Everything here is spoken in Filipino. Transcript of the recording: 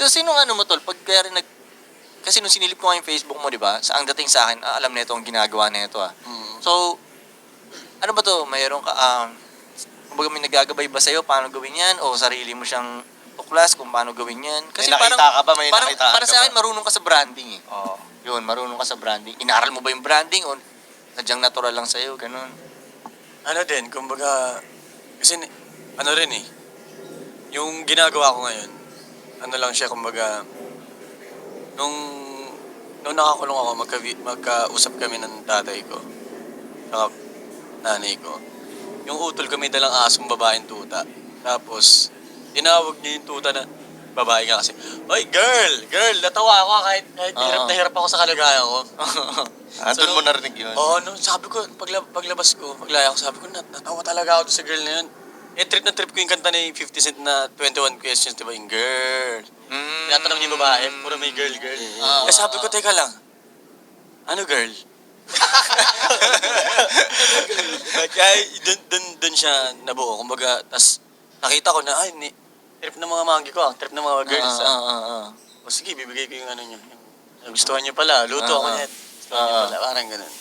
So, sinong ano mo, tol? Pag kaya rin kasi nung sinilip ko nga yung Facebook mo, di ba? Ang dating sa akin, alam nito ang ginagawa nito, ah. So, ano ba to? Mayroon ka, kumbaga may nagagabay ba sa'yo paano gawin yan? O sarili mo siyang tuklas kung paano gawin yan? Kasi May nakita ka ba? May parang nakitaan para ka sa akin, ba? marunong ka sa branding, eh. Oo. Yun, marunong ka sa branding. Inaral mo ba yung branding o sadyang natural lang sa'yo? Ganun. Ano din, kumbaga, kasi ano rin eh, yung ginagawa ko ngayon, ano lang siya, kumbaga, nung, nung nakakulong ako, magkausap kami ng tatay ko, saka nanay ko. Yung utol ko may dalang asong babaeng tuta. Tapos, tinawag niya yung tuta na babae nga kasi, "Oy, girl! Girl!" Natawa ako kahit hirap na hirap ako sa kalagayan ko. Doon mo narinig yun? Oo, no, sabi ko, paglabas ko, paglaya ko, sabi ko, natawa talaga ako sa girl na yun. Eh, trip na trip ko yung kanta ni 50 Cent na 21 Questions, di ba? Yung girl. Tinatanong niya yung babae, puro may girl, girl. Eh, sabi ko, teka lang, ano girl? Kaya dun siya nabuo. Kumbaga, tas nakita ko na, ay, trip ng mga manggi ko, trip ng mga girls. O sige, bibigay ko yung ano niya. Gustuhan niya pala, luto ako niya. Gustuhan niya pala, parang ganun.